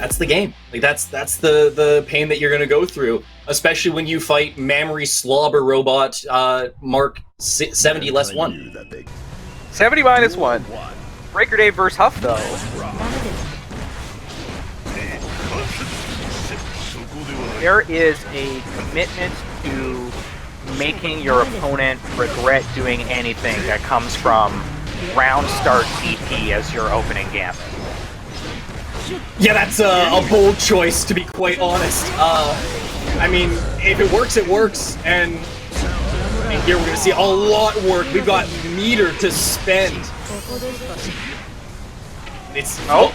that's the game. Like that's the pain that you're gonna go through, especially when you fight Mammary Slobber Robot Mark 70 less 1. 70 minus 1. BRKRDAVE versus HUF though. There is a commitment to making your opponent regret doing anything that comes from round start DP as your opening gambit. Yeah, that's a bold choice, to be quite honest. I mean, if it works, it works, and here we're going to see a lot work. We've got meter to spend. It's... Oh!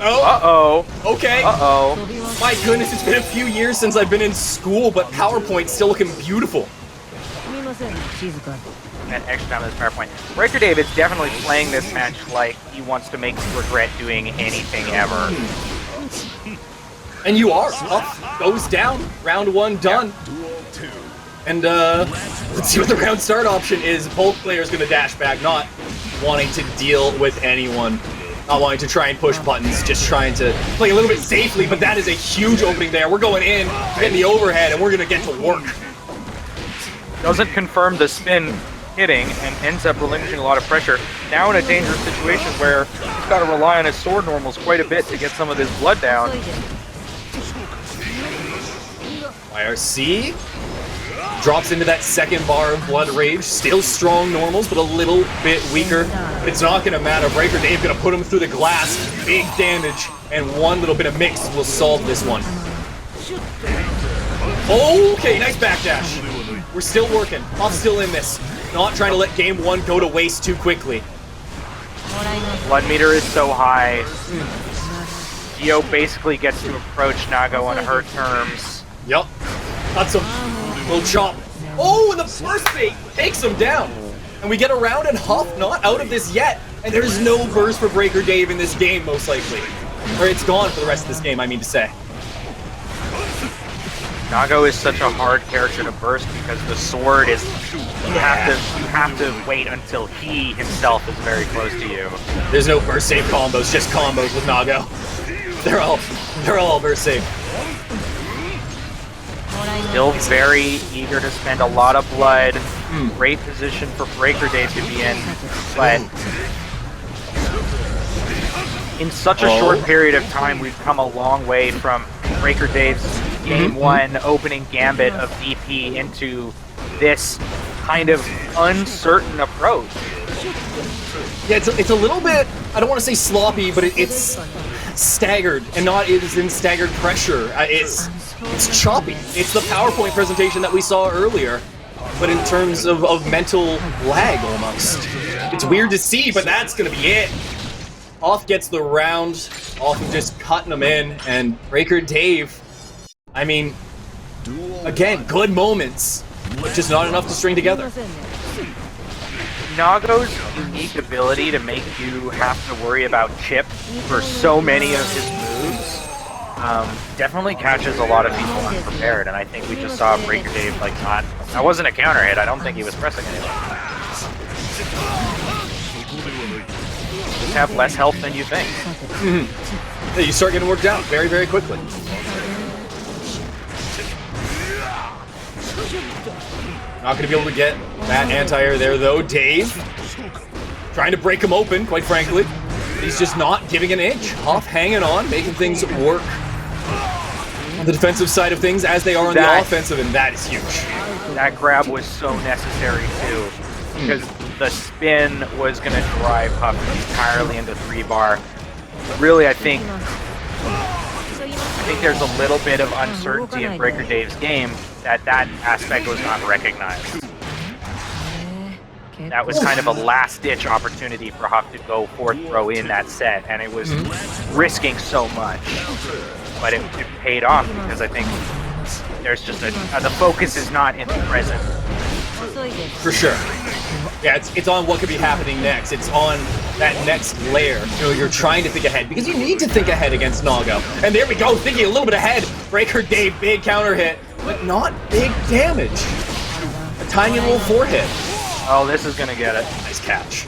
Uh-oh. Okay. Uh-oh. My goodness, it's been a few years since I've been in school, but PowerPoint's still looking beautiful. And extra time on this PowerPoint. BRKRDAVE is definitely playing this match like he wants to make you regret doing anything ever. And you are. Up, goes down. Round 1 done. Yep. And let's see what the round start option is. Both players going to dash back, not wanting to deal with anyone. Not wanting to try and push buttons, just trying to play a little bit safely, but that is a huge opening there. We're going in, getting the overhead, and we're going to get to work. Doesn't confirm the spin hitting and ends up relinquishing a lot of pressure. Now in a dangerous situation where he's got to rely on his sword normals quite a bit to get some of this blood down. YRC drops into that second bar of Blood Rage. Still strong normals, but a little bit weaker. It's not going to matter. BRKRDAVE going to put him through the glass. Big damage, and one little bit of mix will solve this one. Okay, nice backdash. We're still working. I'm still in this. Not trying to let game 1 go to waste too quickly. Blood meter is so high. Gio basically gets to approach Nago on her terms. Yep. Got some little chop. Oh, and the first bait takes him down. And we get around, and HUF not out of this yet. And there's no burst for BRKRDAVE in this game, most likely. Or it's gone for the rest of this game, I mean to say. Nago is such a hard character to burst because the sword is you have to wait until he himself is very close to you. There's no burst save combos, just combos with Nago. They're all burst safe. Still very eager to spend a lot of blood. Great position for BRKRDAVE to be in, but in such a short period of time, we've come a long way from BRKRDAVE's Game 1 opening gambit of DP into this kind of uncertain approach. Yeah, it's a little bit, I don't want to say sloppy, but it's staggered, and not it is in staggered pressure. It's choppy. It's the PowerPoint presentation that we saw earlier, but in terms of mental lag almost. It's weird to see, but that's going to be it. Off gets the round, off of just cutting them in, and BRKRDAVE, I mean, again, good moments, but just not enough to string together. Nago's unique ability to make you have to worry about chip for so many of his moves definitely catches a lot of people unprepared, and I think we just saw BRKRDAVE like not... That wasn't a counter hit, I don't think he was pressing anything. Just have less health than you think. Yeah, you start getting worked out very, very quickly. Not going to be able to get that anti-air there, though. Dave trying to break him open, quite frankly. He's just not giving an inch. HUF hanging on, making things work on the defensive side of things as they are on the offensive, and that is huge. That grab was so necessary, too, because the spin was going to drive HUF entirely into 3-bar. Really, I think there's a little bit of uncertainty in BRKRDAVE's game that aspect was not recognized. That was kind of a last-ditch opportunity for HUF to go fourth throw in that set, and it was risking so much. But it paid off because I think there's just the focus is not in the present. For sure. Yeah, it's on what could be happening next. It's on that next layer. You know, you're trying to think ahead because you need to think ahead against Nago. And there we go, thinking a little bit ahead. BRKRDAVE, big counter hit, but not big damage. A tiny little 4-hit. Oh, this is gonna get it. Nice catch.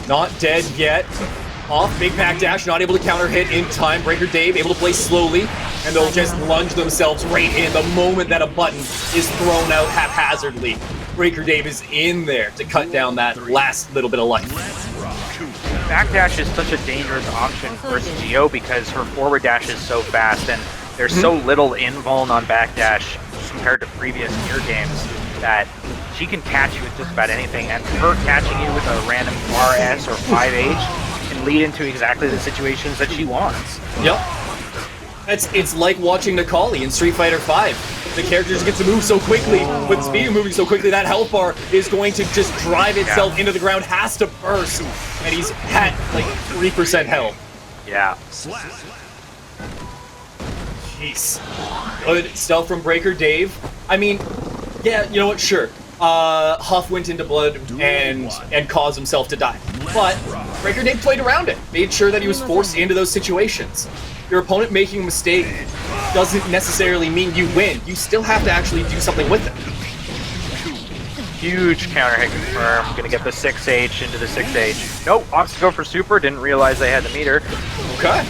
Not dead yet. Off, big back dash, not able to counter hit in time. Breaker Dave able to play slowly, and they'll just lunge themselves right in the moment that a button is thrown out haphazardly. Breaker Dave is in there to cut down that last little bit of life. Backdash is such a dangerous option versus Geo because her forward dash is so fast and there's so little invuln on backdash compared to previous tier games that she can catch you with just about anything, and her catching you with a random RS or 5H can lead into exactly the situations that she wants. Yep. It's like watching Nikali in Street Fighter V. The character just gets to move so quickly, with speed of moving so quickly, that health bar is going to just drive itself into the ground, has to burst, and he's at like 3% health. Yeah. Jeez. Good stuff from Breaker Dave. I mean, yeah, you know what, sure. HUF went into blood and caused himself to die. But Breaker Dave played around it, made sure that he was forced into those situations. Your opponent making a mistake doesn't necessarily mean you win. You still have to actually do something with it. Huge counter hit confirm. Gonna get the 6H into the 6H. Nope, opts to go for super. Didn't realize they had the meter. Okay.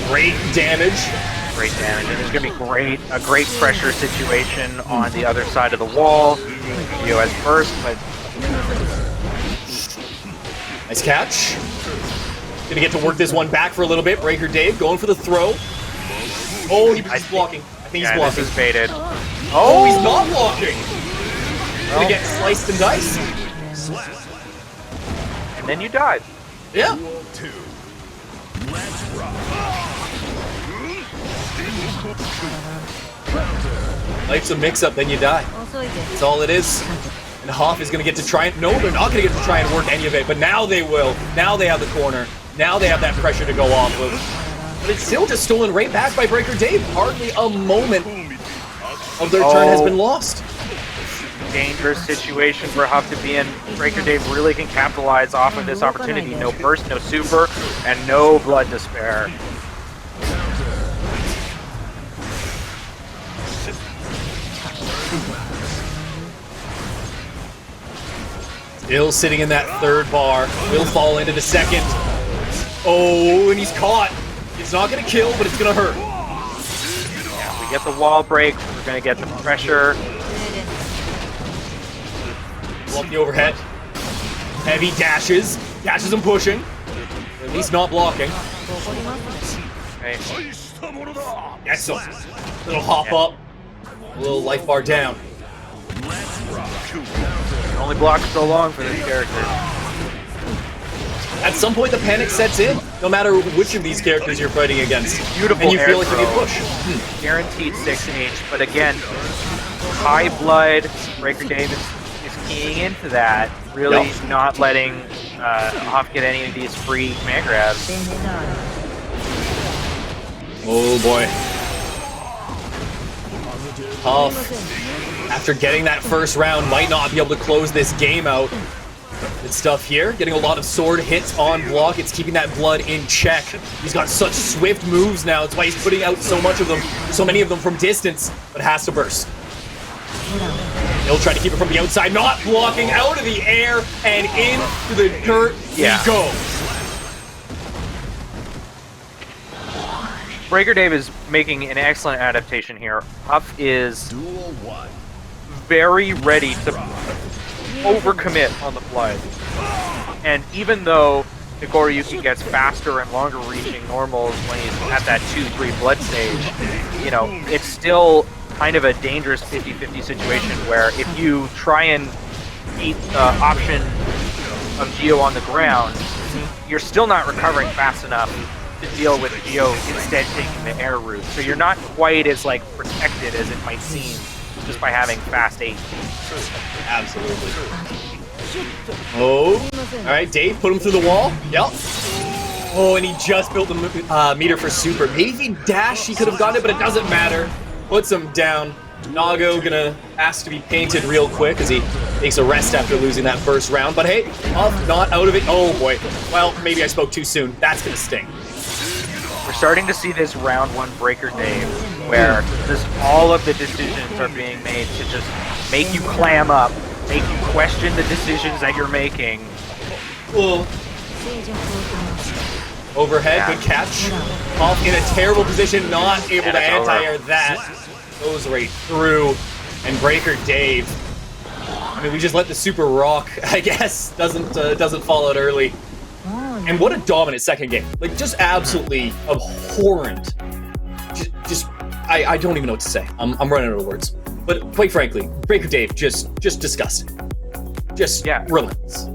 Great damage. Great damage. And there's gonna be a great pressure situation on the other side of the wall. Geo as first, but nice catch. Gonna get to work this one back for a little bit. Breaker Dave going for the throw. Oh, he's blocking. I think he's blocking. This is baited. Oh, he's not blocking. Gonna get sliced and diced. And then you died. Yeah. Life's a mix-up, then you die. That's all it is. And HUF is gonna get to try and... No, they're not gonna get to try and work any of it, but now they will. Now they have the corner. Now they have that pressure to go off of. But it's still just stolen right back by Breaker Dave. Hardly a moment of their turn has been lost. Dangerous situation for HUF to be in. Breaker Dave really can capitalize off of this opportunity. No burst, no super, and no blood to spare. Still sitting in that third bar. Will fall into the second. Oh, and he's caught. It's not going to kill, but it's going to hurt. Yeah, we get the wall break. We're going to get the pressure. Pull up the overhead. Heavy dashes. Dashes and pushing. At least not blocking. Okay. Excellent. Little hop up. A little life bar down. Only block so long for this character. At some point, the panic sets in, no matter which of these characters you're fighting against. Beautiful and you air feel like you throw. need to push. Guaranteed 6H, but again, high blood. Breaker Dave is keying into that, really not letting HUF get any of these free command grabs. Oh boy. HUF, after getting that first round, might not be able to close this game out. Good stuff here, getting a lot of sword hits on block. It's keeping that blood in check. He's got such swift moves now. That's why he's putting out so many of them from distance, but has to burst. He'll try to keep it from the outside, not blocking, out of the air, and into the dirt we go. Breaker Dave is making an excellent adaptation here. HUF is very ready to overcommit on the fly. And even though Nagoriyuki gets faster and longer reaching normals when he's at that 2-3 blood stage, you know, it's still kind of a dangerous 50-50 situation where if you try and beat the option of Geo on the ground, you're still not recovering fast enough to deal with Geo instead taking the air route. So you're not quite as like protected as it might seem just by having fast 8. Absolutely. Oh, all right, Dave, put him through the wall. Yep. Oh, and he just built the meter for super. Maybe if he dashed, he could have gotten it, but it doesn't matter. Puts him down. Nago gonna ask to be painted real quick as he takes a rest after losing that first round. But hey, HUF not out of it. Oh boy. Well, maybe I spoke too soon. That's gonna sting. We're starting to see this round 1 Breaker Dave where just all of the decisions are being made to just make you clam up, make you question the decisions that you're making. Well, Overhead, good catch. Off in a terrible position, not able to anti-air that. Goes right through. And BRKRDAVE, I mean, we just let the super rock, I guess, doesn't fall out early. And what a dominant second game. Like, just absolutely abhorrent. I don't even know what to say. I'm running out of words. But quite frankly, BRKRDAVE, just disgusting. Just relentless.